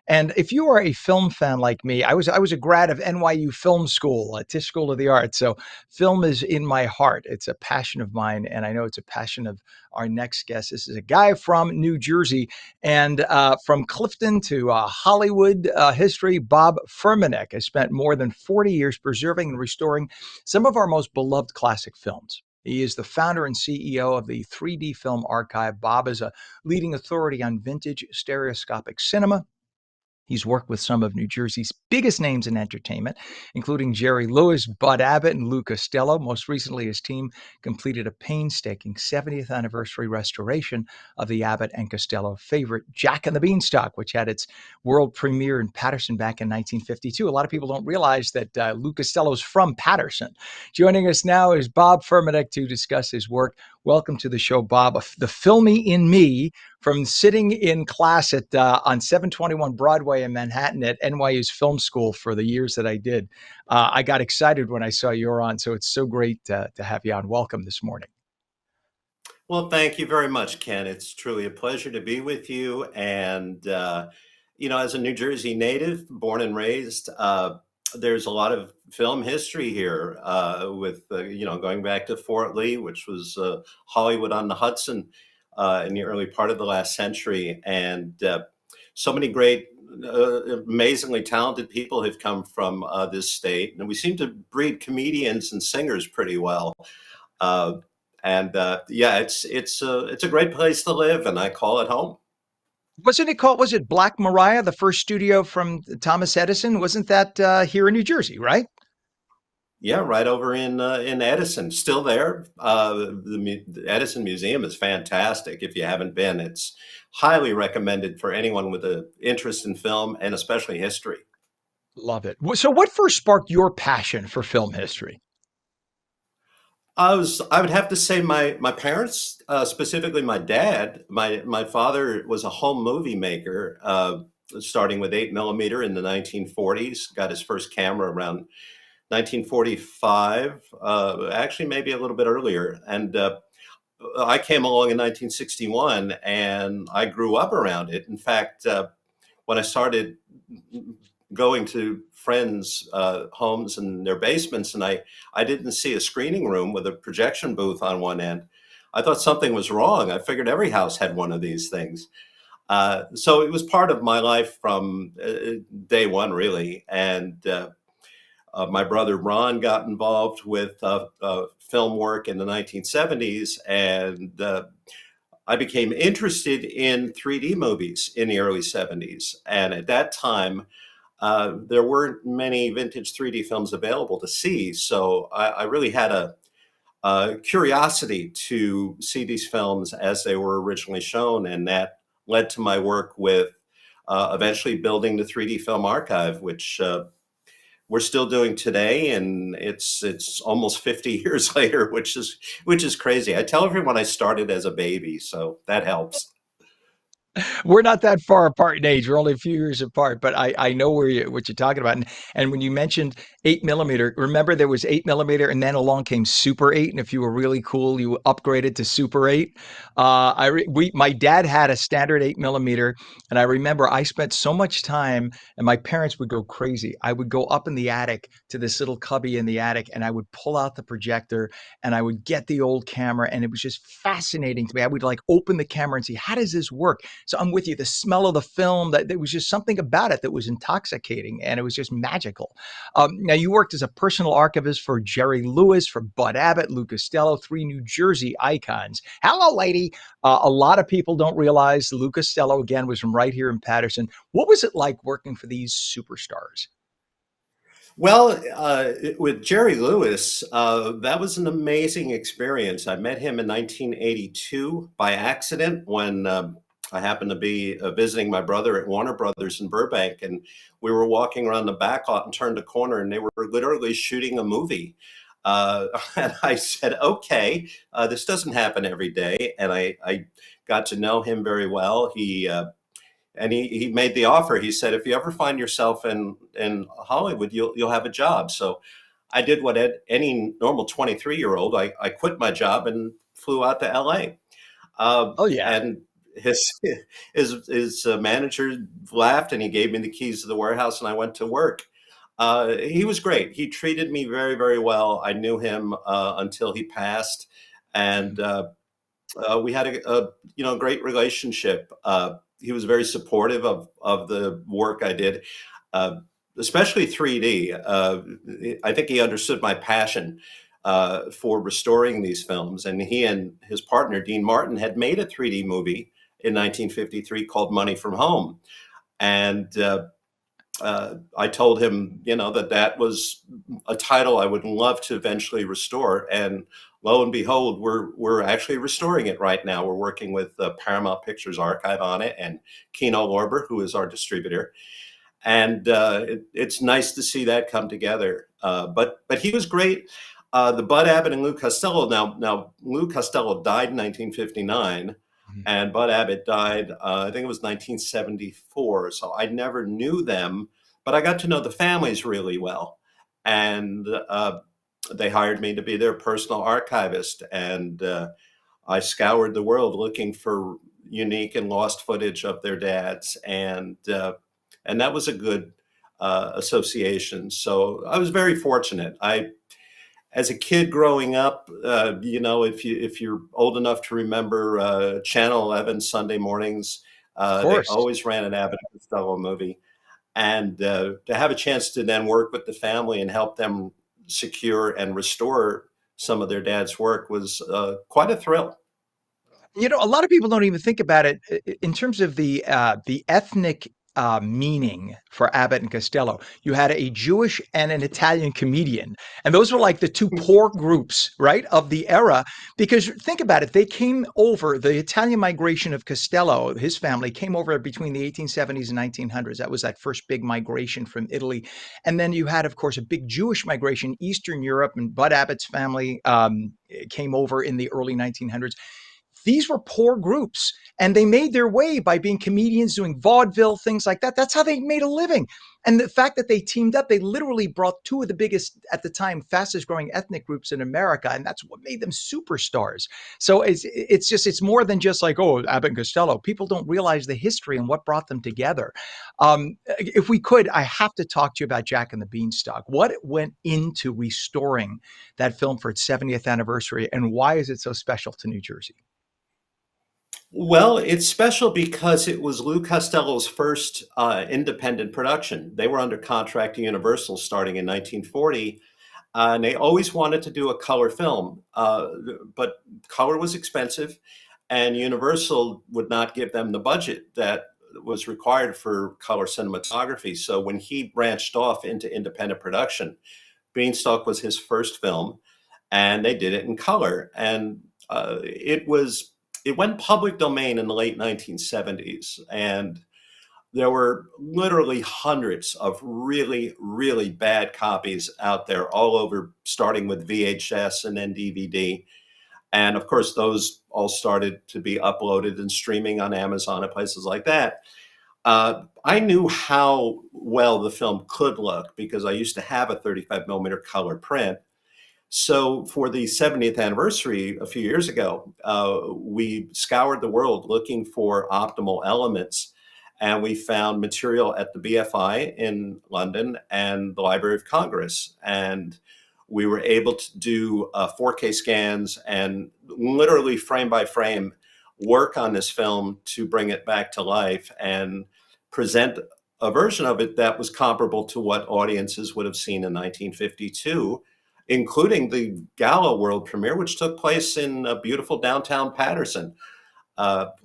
And if you are a film fan like me, I was a grad of NYU Film School, Tisch School of the Arts. So film is in my heart. It's a passion of mine, and I know it's a passion of our next guest. This is a guy from New Jersey, and from Clifton to Hollywood history, Bob Furmanek has spent more than 40 years preserving and restoring some of our most beloved classic films. He is the founder and CEO of the 3D Film Archive. Bob is a leading authority on vintage stereoscopic cinema. He's worked with some of New Jersey's biggest names in entertainment, including Jerry Lewis, Bud Abbott, and Lou Costello. Most recently, his team completed a painstaking 70th anniversary restoration of the Abbott and Costello favorite, Jack and the Beanstalk, which had its world premiere in Paterson back in 1952. A lot of people don't realize that Lou Costello is from Paterson. Joining us now is Bob Furmanek to discuss his work. Welcome to the show, Bob. The filmy in me, from sitting in class at on 721 Broadway in Manhattan at NYU's film school for the years that I did. I got excited when I saw you were on, so it's so great to have you on. Welcome this morning. Well, thank you very much, Ken. It's truly a pleasure to be with you. And, as a New Jersey native, born and raised, there's a lot of film history here going back to Fort Lee, which was Hollywood on the Hudson in the early part of the last century. And so many great, amazingly talented people have come from this state. And we seem to breed comedians and singers pretty well. It's a great place to live, and I call it home. Was it Black Maria, the first studio from Thomas Edison? Wasn't that here in New Jersey, right? Yeah, right over in Edison, still there. The Edison Museum is fantastic. If you haven't been, it's highly recommended for anyone with an interest in film and especially history. Love it. So what first sparked your passion for film history? I would have to say my parents, specifically my dad. My father was a home movie maker, starting with 8mm in the 1940s. Got his first camera around 1945, actually maybe a little bit earlier. And I came along in 1961, and I grew up around it. In fact, when I started going to friends' homes and their basements, and I didn't see a screening room with a projection booth on one end, I thought something was wrong. I figured every house had one of these things. So it was part of my life from day one, really. And my brother Ron got involved with film work in the 1970s, and I became interested in 3D movies in the early 70s. And at that time, there weren't many vintage 3D films available to see. So I really had a curiosity to see these films as they were originally shown. And that led to my work with eventually building the 3D Film Archive, which we're still doing today. And it's almost 50 years later, which is crazy. I tell everyone I started as a baby, so that helps. We're not that far apart in age. We're only a few years apart, but I know what you're talking about. And when you mentioned 8mm, remember there was 8mm, and then along came Super 8. And if you were really cool, you upgraded to Super 8. My dad had a standard 8mm, and I remember I spent so much time, and my parents would go crazy. I would go up in the attic to this little cubby in the attic, and I would pull out the projector, and I would get the old camera, and it was just fascinating to me. I would like open the camera and see, how does this work? So I'm with you. The smell of the film, that there was just something about it that was intoxicating, and it was just magical. Now, you worked as a personal archivist for Jerry Lewis, for Bud Abbott, Lou Costello, three New Jersey icons. Hello, lady. A lot of people don't realize Lou Costello, again, was from right here in Paterson. What was it like working for these superstars? Well, with Jerry Lewis, that was an amazing experience. I met him in 1982 by accident when I happened to be visiting my brother at Warner Brothers in Burbank, and we were walking around the back lot and turned a corner, and they were literally shooting a movie. And I said, okay, this doesn't happen every day. And I got to know him very well. He made the offer. He said, if you ever find yourself in Hollywood, you'll have a job. So I did what any normal 23-year-old, I quit my job and flew out to LA. Oh, yeah. And his his manager laughed, and he gave me the keys to the warehouse, and I went to work. He was great. He treated me very, very well. I knew him until he passed, and we had a great relationship. He was very supportive of the work I did, uh, especially 3D. I think he understood my passion for restoring these films, and he and his partner Dean Martin had made a 3D movie in 1953 called Money from Home, and I told him, that was a title I would love to eventually restore. And lo and behold, we're actually restoring it right now. We're working with the Paramount Pictures Archive on it, and Kino Lorber, who is our distributor. And it's nice to see that come together. But he was great. The Bud Abbott and Lou Costello. Now Lou Costello died in 1959. Mhm. And Bud Abbott died, I think it was 1974. So I never knew them, but I got to know the families really well. And they hired me to be their personal archivist. And I scoured the world looking for unique and lost footage of their dads. And that was a good association. So I was very fortunate. As a kid growing up, if you're old enough to remember Channel 11 Sunday mornings, Of they course. always ran an Abbott and Costello movie, and to have a chance to then work with the family and help them secure and restore some of their dad's work was quite a thrill. A lot of people don't even think about it in terms of the ethnic meaning for Abbott and Costello. You had a Jewish and an Italian comedian, and those were like the two poor groups, right, of the era. Because think about it, they came over. The Italian migration of Costello, his family, came over between the 1870s and 1900s. That was that first big migration from Italy, and then you had, of course, a big Jewish migration, Eastern Europe, and Bud Abbott's family came over in the early 1900s. These were poor groups, and they made their way by being comedians, doing vaudeville, things like that. That's how they made a living. And the fact that they teamed up, they literally brought two of the biggest, at the time, fastest growing ethnic groups in America. And that's what made them superstars. So it's more than just like, oh, Abbott and Costello. People don't realize the history and what brought them together. If we could, I have to talk to you about Jack and the Beanstalk. What went into restoring that film for its 70th anniversary, and why is it so special to New Jersey? Well, it's special because it was Lou Costello's first independent production. They were under contract to Universal starting in 1940, and they always wanted to do a color film, but color was expensive, and Universal would not give them the budget that was required for color cinematography. So when he branched off into independent production, Beanstalk was his first film, and they did it in color. And it went public domain in the late 1970s, and there were literally hundreds of really, really bad copies out there all over, starting with VHS and then DVD. And of course, those all started to be uploaded and streaming on Amazon and places like that. I knew how well the film could look because I used to have a 35 millimeter color print. So for the 70th anniversary a few years ago, we scoured the world looking for optimal elements, and we found material at the BFI in London and the Library of Congress. And we were able to do 4K scans and literally frame by frame work on this film to bring it back to life and present a version of it that was comparable to what audiences would have seen in 1952, including the gala world premiere, which took place in beautiful downtown Paterson.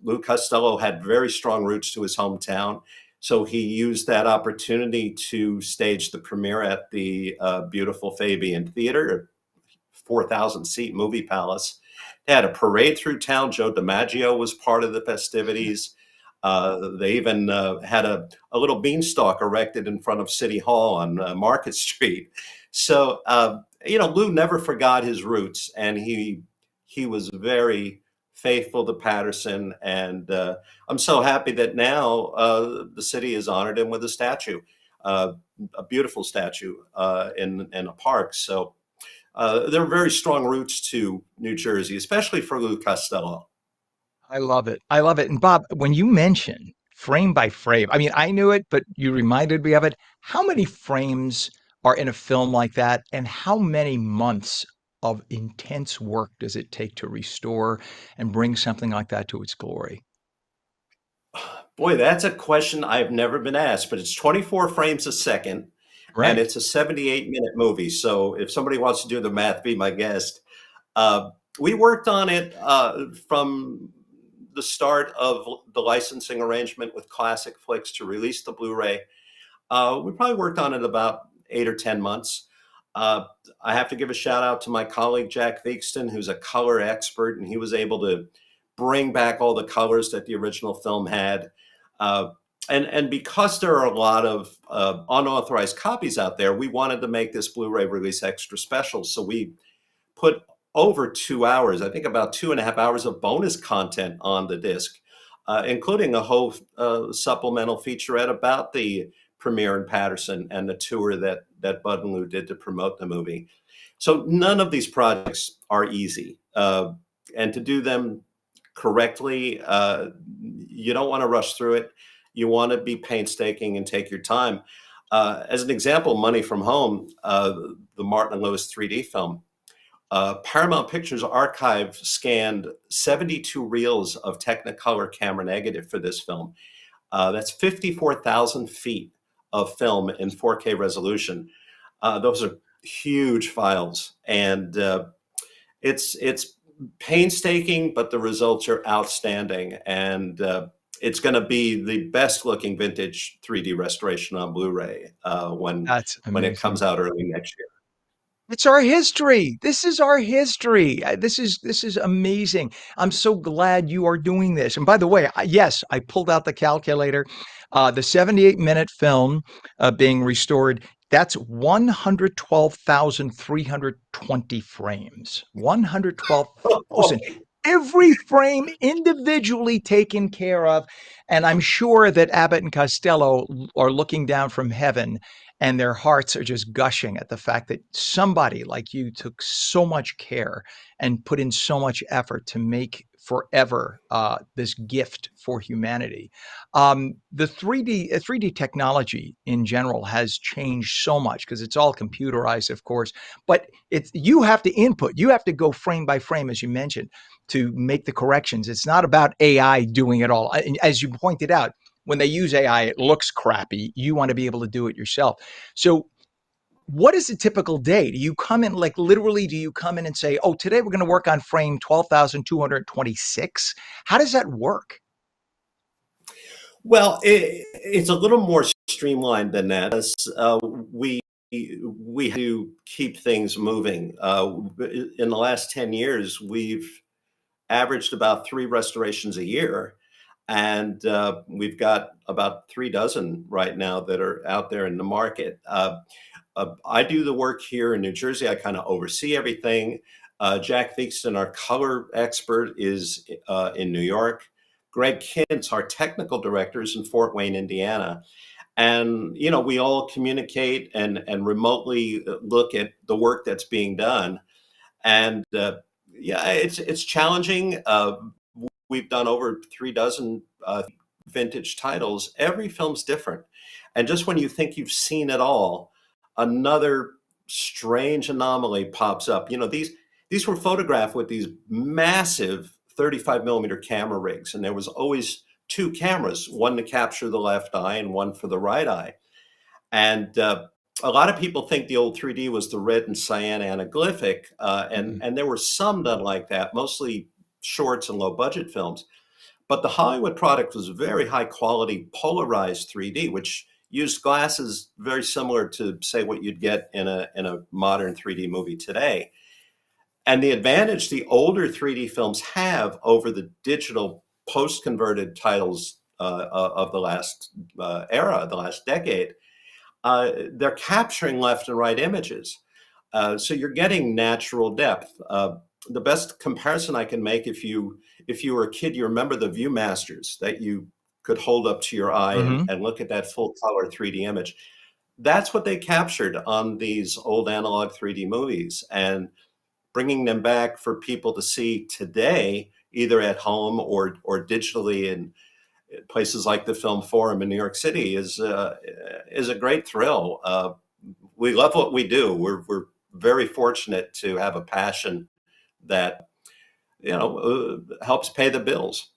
Lou Costello had very strong roots to his hometown, so he used that opportunity to stage the premiere at the beautiful Fabian Theater, 4,000 seat movie palace. They had a parade through town. Joe DiMaggio was part of the festivities. They even had a little beanstalk erected in front of City Hall on Market Street. So, Lou never forgot his roots, and he was very faithful to Paterson. And I'm so happy that now the city has honored him with a statue, uh, a beautiful statue in a park. So there are very strong roots to New Jersey, especially for Lou Costello. I love it. I love it. And Bob, when you mention frame by frame, I mean, I knew it, but you reminded me of it. How many frames are in a film like that? And how many months of intense work does it take to restore and bring something like that to its glory? Boy, that's a question I've never been asked, but it's 24 frames a second and Right. it's a 78-minute movie. So if somebody wants to do the math, be my guest. Uh, we worked on it from the start of the licensing arrangement with Classic Flicks to release the Blu-ray. We probably worked on it about 8 or 10 months. Uh, I have to give a shout out to my colleague Jack Theakston, who's a color expert, and he was able to bring back all the colors that the original film had. Uh, and because there are a lot of unauthorized copies out there, we wanted to make this Blu-ray release extra special. So we put over 2 hours, I think about 2.5 hours of bonus content on the disc, including a whole supplemental featurette about the premiere in Paterson and the tour that Bud and Lou did to promote the movie. So none of these projects are easy, and to do them correctly, you don't want to rush through it. You want to be painstaking and take your time. As an example, Money from Home, the Martin and Lewis 3D film, Paramount Pictures Archive scanned 72 reels of Technicolor camera negative for this film. That's 54,000 feet of film in 4K resolution. Those are huge files, and it's painstaking, but the results are outstanding. And it's going to be the best looking vintage 3D restoration on Blu-ray That's when it amazing. comes out early next year. It's our history. This is our history. This is amazing. I'm so glad you are doing this. And by the way, yes, I pulled out the calculator. The 78-minute film being restored, that's 112,320 frames. 112,000. Every frame individually taken care of. And I'm sure that Abbott and Costello are looking down from heaven and their hearts are just gushing at the fact that somebody like you took so much care and put in so much effort to make forever this gift for humanity. The 3D technology in general has changed so much because it's all computerized, of course. But it's you have to input, you have to go frame by frame, as you mentioned, to make the corrections. It's not about AI doing it all. As you pointed out, when they use AI, it looks crappy. You want to be able to do it yourself. So, what is a typical day? Do you come in, like, literally, do you come in and say, oh, today we're going to work on frame 12,226? How does that work? Well, it's a little more streamlined than that. We we have to keep things moving. In the last 10 years, we've averaged about 3 restorations a year, and we've got about 3 dozen right now that are out there in the market. I do the work here in New Jersey. I kind of oversee everything. Jack Theakston, our color expert, is in New York. Greg Kintz, our technical director, is in Fort Wayne, Indiana. And we all communicate and remotely look at the work that's being done. And yeah, it's challenging. We've done over 3 dozen vintage titles. Every film's different, and just when you think you've seen it all, another strange anomaly pops up. These were photographed with these massive 35 millimeter camera rigs, and there was always two cameras, one to capture the left eye and one for the right eye. And a lot of people think the old 3D was the red and cyan anaglyphic, and Mhm. and there were some done like that, mostly shorts and low budget films. But the Hollywood product was very high quality polarized 3D, which used glasses very similar to, say, what you'd get in a modern 3D movie today. And the advantage the older 3D films have over the digital post converted titles of the last era, the last decade, they're capturing left and right images. So you're getting natural depth. The best comparison I can make, if you were a kid, you remember the ViewMasters that you could hold up to your eye and, Mhm. and look at that full color 3D image. That's what they captured on these old analog 3D movies, and bringing them back for people to see today either at home or digitally in places like the Film Forum in New York City is a great thrill. We love what we do. We're very fortunate to have a passion that helps pay the bills.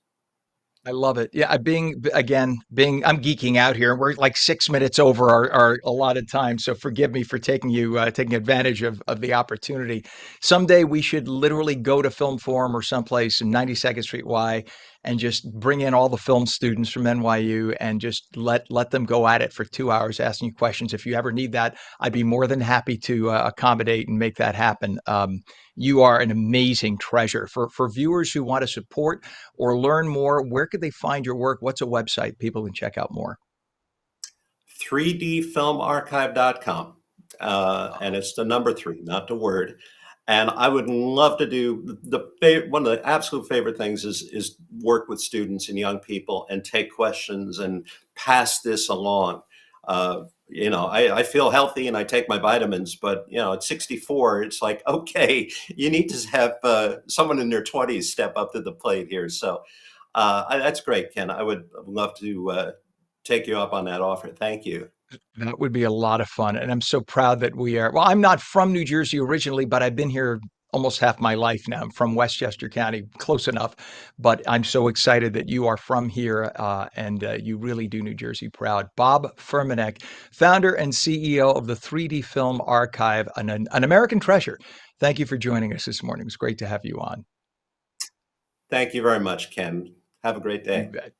I love it. Yeah, I'm geeking out here. We're like 6 minutes over our allotted time, so forgive me for taking advantage of the opportunity. Someday we should literally go to Film Forum or someplace in 92nd Street Y and just bring in all the film students from NYU and just let them go at it for 2 hours asking you questions. If you ever need that, I'd be more than happy to accommodate and make that happen. You are an amazing treasure for viewers who want to support or learn more. Where could they find your work? What's a website people can check out more? 3dfilmarchive.com. And it's the number three, not the word. And I would love to do one of the absolute favorite things is work with students and young people and take questions and pass this along. I feel healthy and I take my vitamins, but at 64, it's like, okay, you need to have someone in their 20s step up to the plate here. So that's great, Ken. I would love to take you up on that offer. Thank you. That would be a lot of fun. And I'm so proud that we are. Well, I'm not from New Jersey originally, but I've been here almost half my life now. I'm from Westchester County, close enough. But I'm so excited that you are from here and you really do New Jersey proud. Bob Furmanek, founder and CEO of the 3D Film Archive, an American treasure. Thank you for joining us this morning. It was great to have you on. Thank you very much, Ken. Have a great You day. bet.